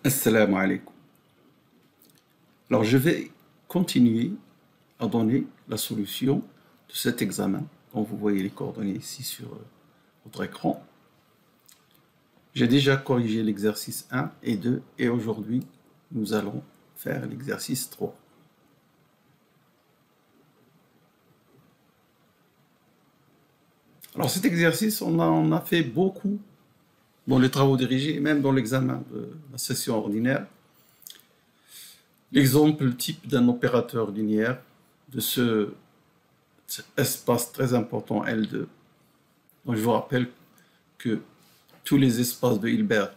Assalamu alaikum. Alors, je vais continuer à donner la solution de cet examen. Quand vous voyez les coordonnées ici sur votre écran, j'ai déjà corrigé l'exercice 1 et 2 et aujourd'hui, nous allons faire l'exercice 3. Alors, cet exercice, on en a fait beaucoup dans les travaux dirigés et même dans l'examen de la session ordinaire. L'exemple type d'un opérateur linéaire de cet espace très important L2. Donc, je vous rappelle que tous les espaces de Hilbert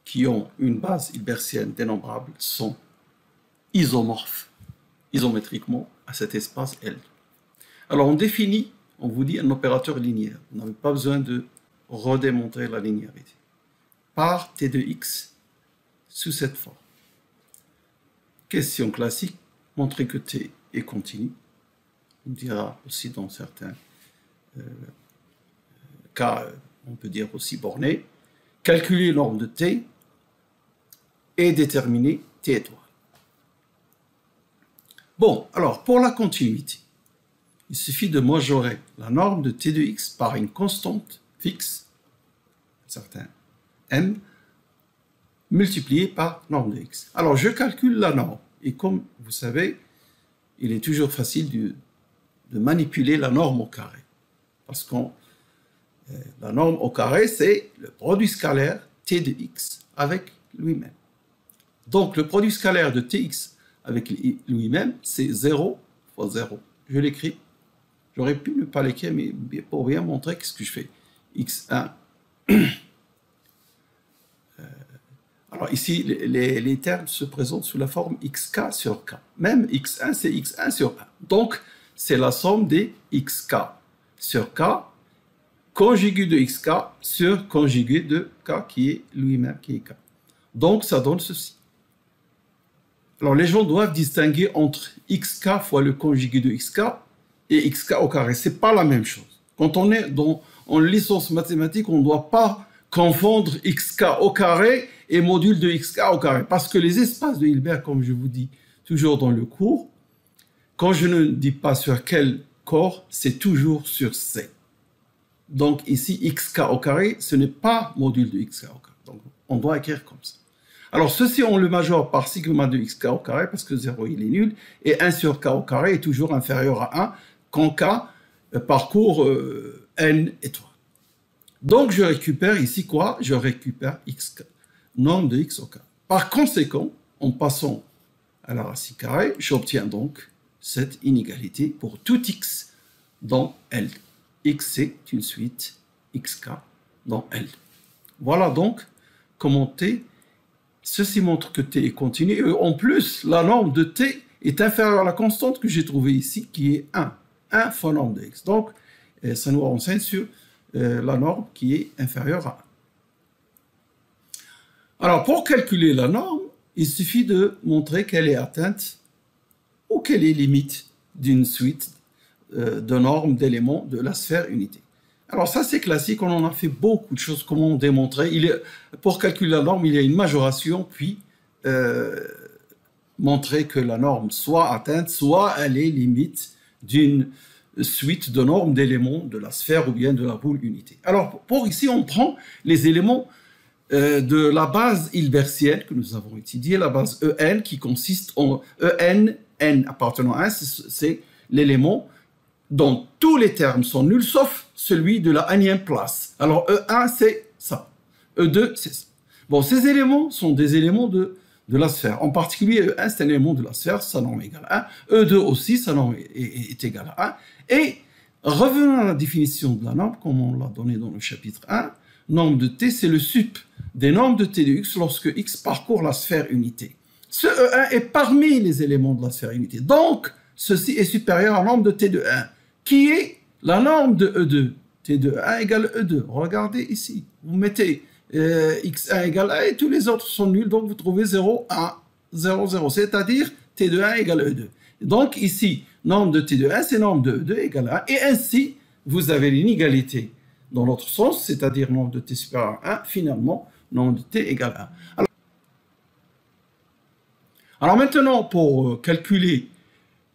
qui ont une base hilbertienne dénombrable sont isomorphes isométriquement à cet espace L2. Alors, on définit, on vous dit un opérateur linéaire. Vous n'avez pas besoin de redémontrer la linéarité. Par T de X sous cette forme. Question classique, montrer que T est continu. On dira aussi dans certains cas, on peut dire aussi borné. Calculer l'ordre de T et déterminer T étoile. Bon, alors pour la continuité, il suffit de majorer la norme de T de X par une constante fixe, un certain M, multiplié par norme de X. Alors je calcule la norme, et comme vous savez, il est toujours facile de manipuler la norme au carré, parce que la norme au carré, c'est le produit scalaire T de X avec lui-même. Donc le produit scalaire de Tx avec lui-même, c'est 0 fois 0. Je l'écris. J'aurais pu ne pas l'écrire, mais pour bien montrer qu'est-ce que je fais. X1. Alors ici, les termes se présentent sous la forme xk sur k. Même x1, c'est x1 sur 1. Donc, c'est la somme des xk sur k, conjugué de xk sur conjugué de k, qui est lui-même, qui est k. Donc, ça donne ceci. Alors, les gens doivent distinguer entre xk fois le conjugué de xk et xk au carré. Ce n'est pas la même chose. Quand on est en licence mathématique, on ne doit pas confondre xk au carré et module de xk au carré. Parce que les espaces de Hilbert, comme je vous dis toujours dans le cours, quand je ne dis pas sur quel corps, c'est toujours sur C. Donc ici, xk au carré, ce n'est pas module de xk au carré. Donc on doit écrire comme ça. Alors ceci, on le majore par sigma de xk au carré, parce que 0, il est nul, et 1 sur k au carré est toujours inférieur à 1, quand k parcourt n étoiles. Donc, je récupère ici quoi? Je récupère x, norme de x au carré. Par conséquent, en passant à la racine carrée, j'obtiens donc cette inégalité pour tout x dans L. X, c'est une suite xk dans L. Voilà donc comment T, ceci montre que T est continu. Et en plus, la norme de T est inférieure à la constante que j'ai trouvée ici, qui est 1. 1 fois norme de x. Donc, ça nous renseigne sur la norme qui est inférieure à 1. Alors, pour calculer la norme, il suffit de montrer qu'elle est atteinte ou qu'elle est limite d'une suite de normes d'éléments de la sphère unité. Alors ça, c'est classique, on en a fait beaucoup de choses, comment démontrer. Pour calculer la norme, il y a une majoration, puis montrer que la norme soit atteinte, soit elle est limite d'une suite de normes d'éléments de la sphère ou bien de la boule unité. Alors, pour ici, on prend les éléments de la base hilbertienne que nous avons étudiée, la base En, qui consiste en En, N appartenant à 1, c'est l'élément dont tous les termes sont nuls, sauf celui de la nème place. Alors, E1, c'est ça. E2, c'est ça. Bon, ces éléments sont des éléments de la sphère. En particulier, E1, c'est un élément de la sphère, sa norme est égale à 1. E2 aussi, sa norme est égale à 1. Et revenons à la définition de la norme, comme on l'a donné dans le chapitre 1. Norme de T, c'est le sup des normes de T de X lorsque X parcourt la sphère unité. Ce E1 est parmi les éléments de la sphère unité. Donc, ceci est supérieur à la norme de T de 1, qui est la norme de E2. T de 1 égale E2. Regardez ici. Vous mettez x1 égale 1 et tous les autres sont nuls, donc vous trouvez 0, 1, 0, 0. C'est-à-dire T de 1 égale E2. Donc ici, norme de T de 1, c'est norme de E2 égale 1. Et ainsi, vous avez l'inégalité dans l'autre sens, c'est-à-dire nombre de t supérieur à 1, finalement, nombre de t égale 1. Alors maintenant, pour calculer,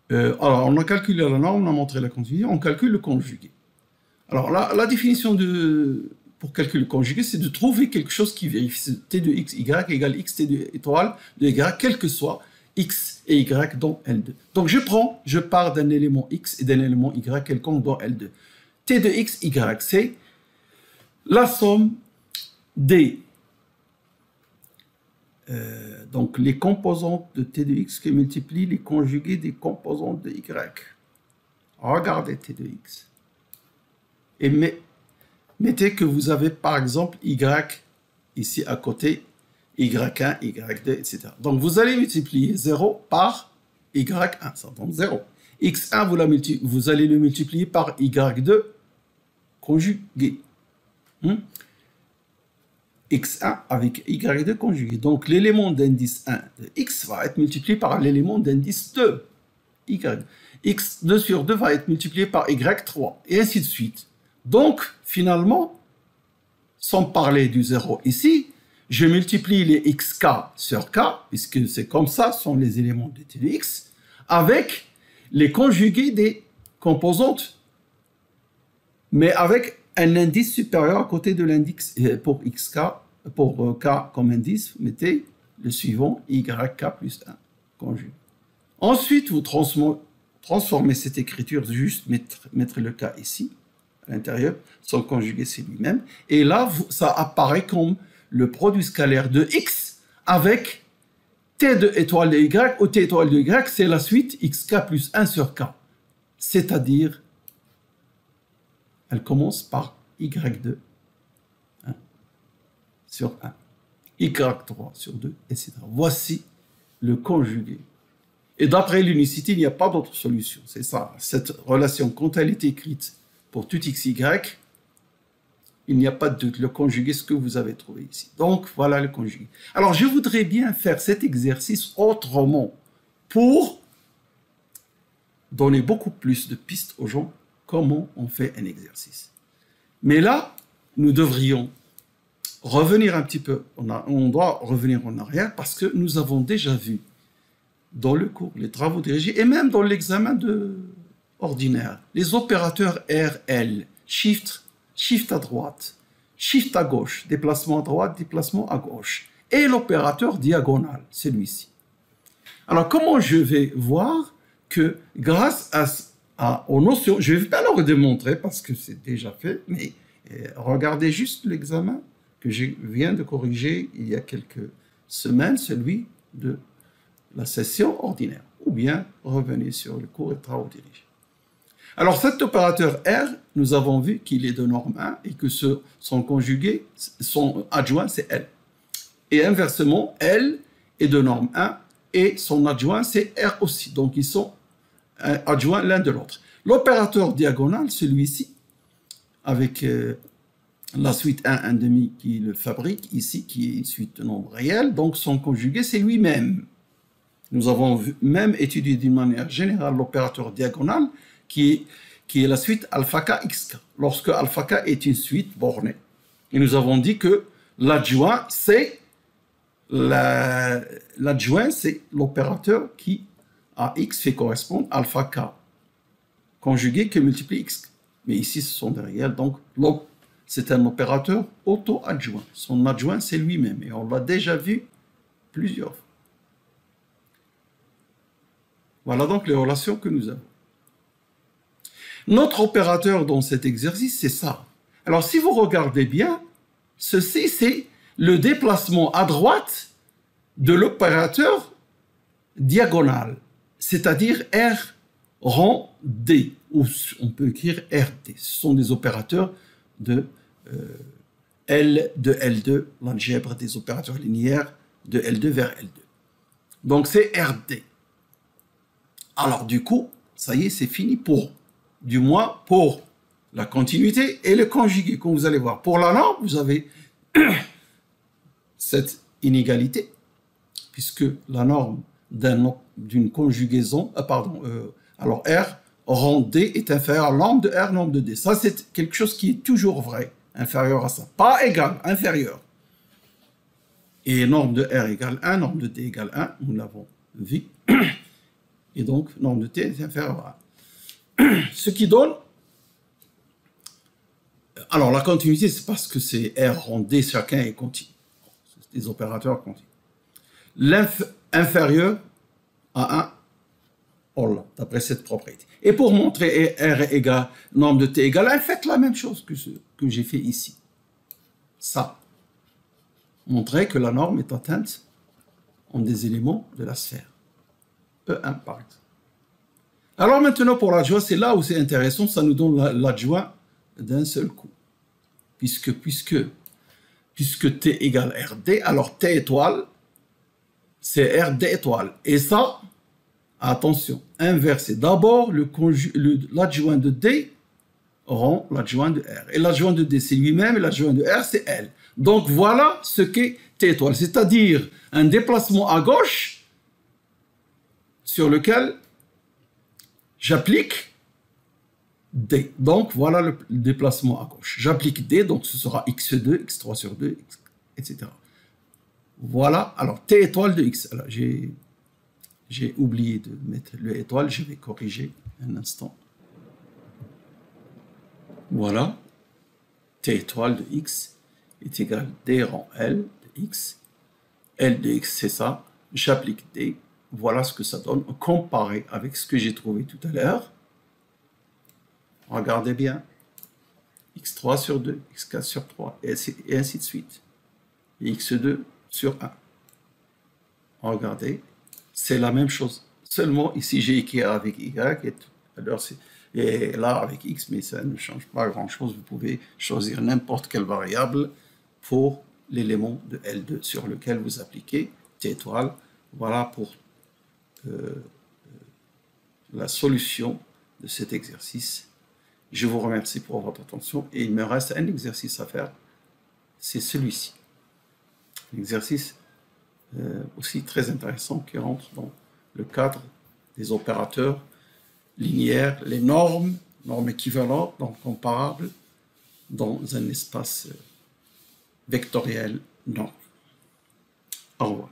alors on a calculé la norme, on a montré la continuité, on calcule le conjugué. Alors la définition pour calculer le conjugué, c'est de trouver quelque chose qui vérifie t de x, y égale x t de étoile de y, quel que soit x et y dans L2. Donc je pars d'un élément x et d'un élément y quelconque dans L2. T de x, y, c'est la somme des donc les composantes de t de x qui multiplient les conjugués des composantes de y. Regardez t de x. Et mettez que vous avez par exemple y ici à côté, y1, y2, etc. Donc vous allez multiplier 0 par y1, ça donne 0. x1, vous allez le multiplier par y2 conjugué. x1 avec y2 conjugué. Donc l'élément d'indice 1 de x va être multiplié par l'élément d'indice 2, y. x2 sur 2 va être multiplié par y3, et ainsi de suite. Donc, finalement, sans parler du 0 ici, je multiplie les xk sur k, puisque c'est comme ça, sont les éléments de t de x, avec les conjugués des composantes, mais avec un indice supérieur à côté de l'indice pour xk, pour k comme indice, vous mettez le suivant, yk plus 1 conjugué. Ensuite, vous transformez cette écriture, juste mettre le k ici, à l'intérieur, son conjugué c'est lui-même, et là, ça apparaît comme le produit scalaire de x avec t de étoile de y, ou t étoile de y, c'est la suite xk plus 1 sur k, c'est-à-dire, elle commence par y2 1 sur 1, y3 sur 2, etc. Voici le conjugué. Et d'après l'unicité, il n'y a pas d'autre solution. C'est ça, cette relation, quand elle est écrite pour tout x, y, il n'y a pas de doute, le conjugué, ce que vous avez trouvé ici. Donc, voilà le conjugué. Alors, je voudrais bien faire cet exercice autrement pour donner beaucoup plus de pistes aux gens comment on fait un exercice. Mais là, nous devrions revenir un petit peu, on doit revenir en arrière parce que nous avons déjà vu dans le cours, les travaux dirigés, et même dans l'examen ordinaire, les opérateurs RL, shift à droite, shift à gauche, déplacement à droite, déplacement à gauche, et l'opérateur diagonal, celui-ci. Alors, comment je vais voir que grâce aux notions, je ne vais pas leur démontrer parce que c'est déjà fait, mais regardez juste l'examen que je viens de corriger il y a quelques semaines, celui de la session ordinaire, ou bien revenez sur le cours et travaux dirigés. Alors cet opérateur R, nous avons vu qu'il est de norme 1 et que son conjugué, son adjoint, c'est L. Et inversement, L est de norme 1 et son adjoint, c'est R aussi. Donc ils sont adjoints l'un de l'autre. L'opérateur diagonal, celui-ci, avec la suite 1, 1,5 qui le fabrique ici, qui est une suite de nombres réels, donc son conjugué, c'est lui-même. Nous avons même étudié d'une manière générale l'opérateur diagonal qui est la suite alpha k xk, lorsque alpha k est une suite bornée. Et nous avons dit que l'adjoint, c'est l'opérateur qui, à x, fait correspondre alpha k conjugué que multiplie x. Mais ici, ce sont des réels, donc c'est un opérateur auto-adjoint. Son adjoint, c'est lui-même, et on l'a déjà vu plusieurs fois. Voilà donc les relations que nous avons. Notre opérateur dans cet exercice, c'est ça. Alors, si vous regardez bien, ceci, c'est le déplacement à droite de l'opérateur diagonal, c'est-à-dire R rang D, ou on peut écrire RD. Ce sont des opérateurs de L2, l'algèbre des opérateurs linéaires de L2 vers L2. Donc, c'est RD. Alors, du coup, ça y est, c'est fini du moins pour la continuité et le conjugué, comme vous allez voir. Pour la norme, vous avez cette inégalité, puisque la norme d'une conjugaison, alors R rond D est inférieur à nombre de R, nombre de D. Ça, c'est quelque chose qui est toujours vrai, inférieur à ça. Pas égal, inférieur. Et nombre de R égale 1, nombre de D égale 1, nous l'avons vu. Et donc, nombre de T est inférieur à 1. Ce qui donne... Alors, la continuité, c'est parce que c'est R rond D, chacun est continu. C'est des opérateurs continus. L'inférieur à 1, on l'a, d'après cette propriété. Et pour montrer R égale, nombre de T égale 1, faites la même chose que j'ai fait ici. Ça. Montrer que la norme est atteinte en des éléments de la sphère. E1 par exemple. Alors maintenant pour l'adjoint, c'est là où c'est intéressant, ça nous donne l'adjoint d'un seul coup. Puisque T égale RD, alors T étoile, c'est RD étoile. Et ça, attention, inversé. D'abord, l'adjoint de D rend l'adjoint de R. Et l'adjoint de D, c'est lui-même, et l'adjoint de R, c'est L. Donc voilà ce qu'est T étoile, c'est-à-dire un déplacement à gauche sur lequel j'applique D. Donc voilà le déplacement à gauche. J'applique D, donc ce sera x2, x3 sur 2, etc. Voilà, alors T étoile de x. Alors j'ai oublié de mettre le étoile, je vais corriger un instant. Voilà, T étoile de x est égal à D rang L de x. L de x, c'est ça. J'applique D. Voilà ce que ça donne, comparé avec ce que j'ai trouvé tout à l'heure. Regardez bien. x3 sur 2, x4 sur 3, et ainsi de suite. Et x2 sur 1. Regardez, c'est la même chose. Seulement, ici, j'ai écrit avec y, et là avec x, mais ça ne change pas grand-chose. Vous pouvez choisir n'importe quelle variable pour l'élément de L2 sur lequel vous appliquez T étoile. Voilà pour la solution de cet exercice. Je vous remercie pour votre attention et il me reste un exercice à faire, c'est celui-ci. Un exercice aussi très intéressant qui rentre dans le cadre des opérateurs linéaires, les normes équivalentes, donc comparables, dans un espace vectoriel norme. Au revoir.